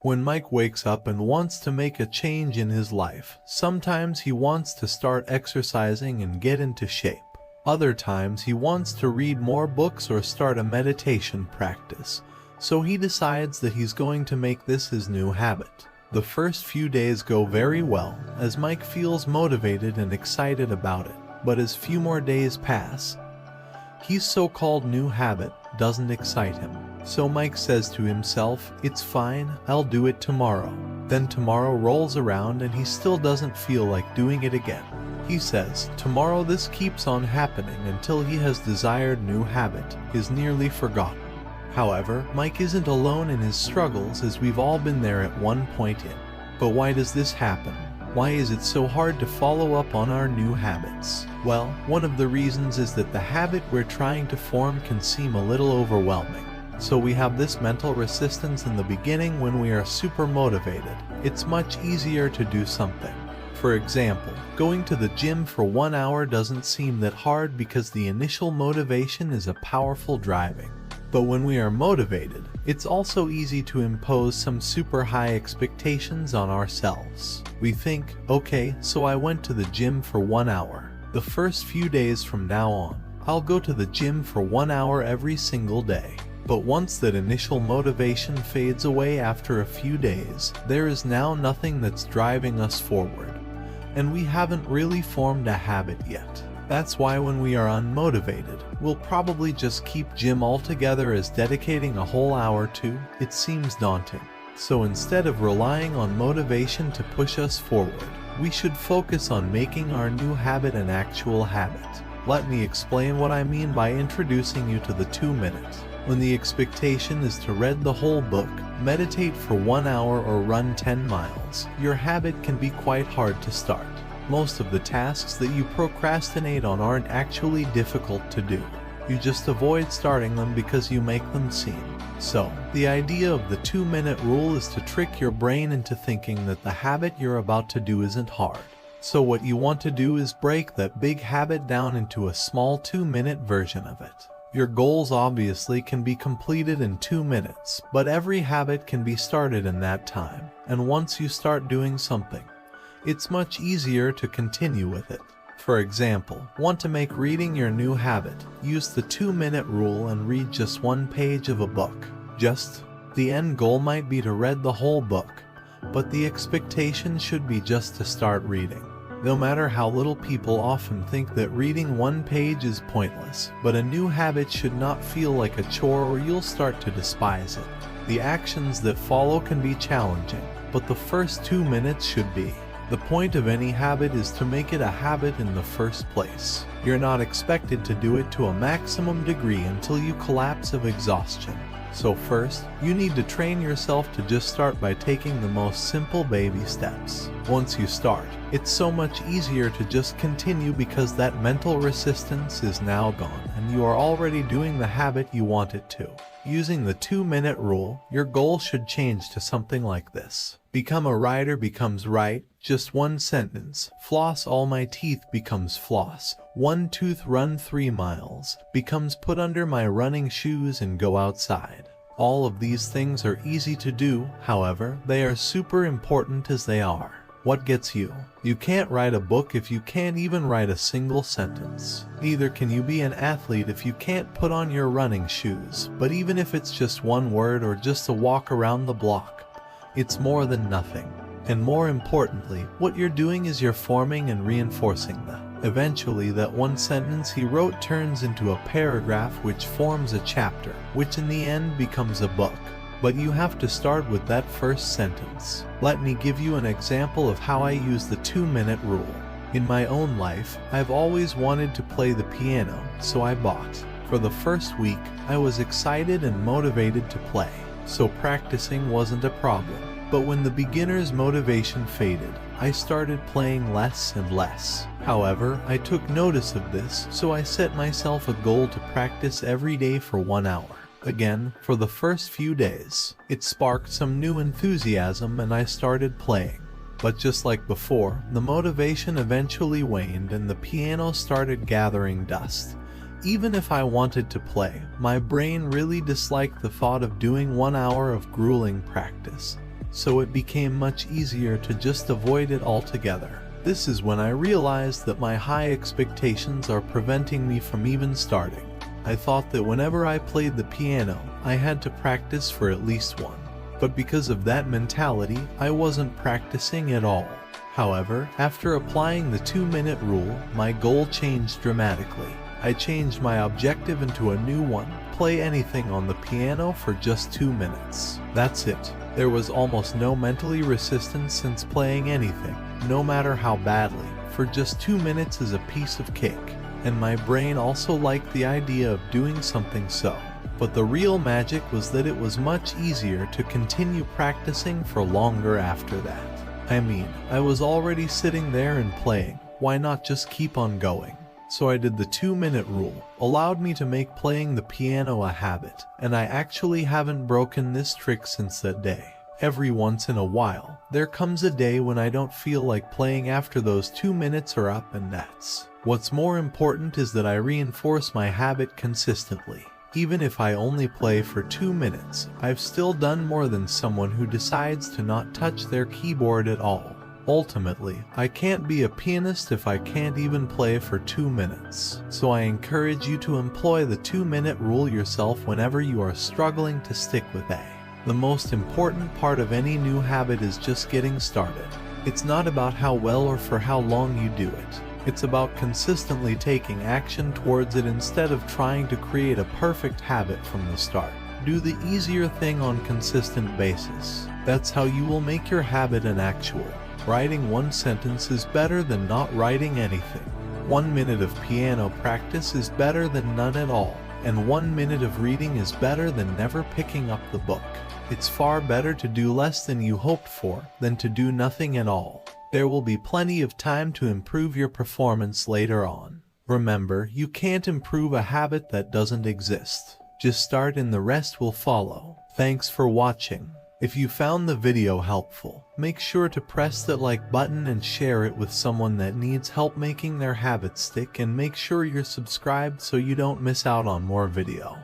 When Mike wakes up and wants to make a change in his life, sometimes he wants to start exercising and get into shape. Other times he wants to read more books or start a meditation practice. So he decides that he's going to make this his new habit. The first few days go very well, as Mike feels motivated and excited about it. But as few more days pass, his so-called new habit doesn't excite him. So Mike says to himself, "It's fine, I'll do it tomorrow." Then tomorrow rolls around and he still doesn't feel like doing it again. He says, tomorrow this keeps on happening until his desired new habit is nearly forgotten. However, Mike isn't alone in his struggles, as we've all been there at one point in. But why does this happen? Why is it so hard to follow up on our new habits? Well, one of the reasons is that the habit we're trying to form can seem a little overwhelming. So we have this mental resistance in the beginning. When we are super motivated, it's much easier to do something. For example, going to the gym for 1 hour doesn't seem that hard because the initial motivation is a powerful driving. But when we are motivated, it's also easy to impose some super high expectations on ourselves. We think, okay, so I went to the gym for 1 hour. The first few days from now on, I'll go to the gym for 1 hour every single day. But once that initial motivation fades away after a few days, there is now nothing that's driving us forward. And we haven't really formed a habit yet. That's why when we are unmotivated, we'll probably just keep gym altogether, as dedicating a whole hour to it seems daunting. So instead of relying on motivation to push us forward, we should focus on making our new habit an actual habit. Let me explain what I mean by introducing you to the 2 minutes. When the expectation is to read the whole book, meditate for 1 hour, or run 10 miles, your habit can be quite hard to start. Most of the tasks that you procrastinate on aren't actually difficult to do. You just avoid starting them because you make them seem so. The idea of the 2-minute rule is to trick your brain into thinking that the habit you're about to do isn't hard. So what you want to do is break that big habit down into a small 2-minute version of it. Your goals obviously can be completed in 2 minutes, but every habit can be started in that time. And once you start doing something, it's much easier to continue with it. For example, want to make reading your new habit? Use the 2-minute rule and read just 1 page of a book. The end goal might be to read the whole book, but the expectation should be just to start reading. No matter how little, people often think that reading 1 page is pointless, but a new habit should not feel like a chore, or you'll start to despise it. The actions that follow can be challenging, but the first 2 minutes should be. The point of any habit is to make it a habit in the first place. You're not expected to do it to a maximum degree until you collapse of exhaustion. So first, you need to train yourself to just start by taking the most simple baby steps. Once you start, it's so much easier to just continue because that mental resistance is now gone and you are already doing the habit you want it to. Using the 2-minute rule, your goal should change to something like this. Become a writer becomes write, just 1 sentence. Floss all my teeth becomes floss. 1 tooth run 3 miles becomes put under my running shoes and go outside. All of these things are easy to do, however, they are super important as they are. What gets you? You can't write a book if you can't even write a single sentence. Neither can you be an athlete if you can't put on your running shoes. But even if it's just 1 word or just a walk around the block, it's more than nothing. And more importantly, what you're doing is you're forming and reinforcing them. Eventually, that 1 sentence he wrote turns into a paragraph, which forms a chapter, which in the end becomes a book. But you have to start with that first sentence. Let me give you an example of how I use the 2-minute rule. In my own life, I've always wanted to play the piano, so I bought. For the first week, I was excited and motivated to play, so practicing wasn't a problem. But when the beginner's motivation faded, I started playing less and less. However, I took notice of this, so I set myself a goal to practice every day for 1 hour. Again, for the first few days, it sparked some new enthusiasm and I started playing. But just like before, the motivation eventually waned and the piano started gathering dust. Even if I wanted to play, my brain really disliked the thought of doing 1 hour of grueling practice. so it became much easier to just avoid it altogether. This is when I realized that my high expectations are preventing me from even starting. I thought that whenever I played the piano, I had to practice for at least one. But because of that mentality, I wasn't practicing at all. However, after applying the 2-minute rule, my goal changed dramatically. I changed my objective into a new one: play anything on the piano for just 2 minutes. That's it. There was almost no mentally resistance since playing anything, no matter how badly, for just 2 minutes is a piece of cake. And my brain also liked the idea of doing something so. But the real magic was that it was much easier to continue practicing for longer after that. I mean, I was already sitting there and playing, why not just keep on going? So I did the 2-minute rule, allowed me to make playing the piano a habit, and I actually haven't broken this trick since that day. Every once in a while, there comes a day when I don't feel like playing after those 2 minutes are up, and that's what's more important is that I reinforce my habit consistently. Even if I only play for 2 minutes, I've still done more than someone who decides to not touch their keyboard at all. Ultimately, I can't be a pianist if I can't even play for 2 minutes. So I encourage you to employ the 2-minute rule yourself whenever you are struggling to stick with it. The most important part of any new habit is just getting started. It's not about how well or for how long you do it. It's about consistently taking action towards it instead of trying to create a perfect habit from the start. Do the easier thing on a consistent basis. That's how you will make your habit an actual. Writing one sentence is better than not writing anything. 1 minute of piano practice is better than none at all. And 1 minute of reading is better than never picking up the book. It's far better to do less than you hoped for than to do nothing at all. There will be plenty of time to improve your performance later on. Remember, you can't improve a habit that doesn't exist. Just start and the rest will follow. Thanks for watching. If you found the video helpful, make sure to press that like button and share it with someone that needs help making their habits stick, and make sure you're subscribed so you don't miss out on more video.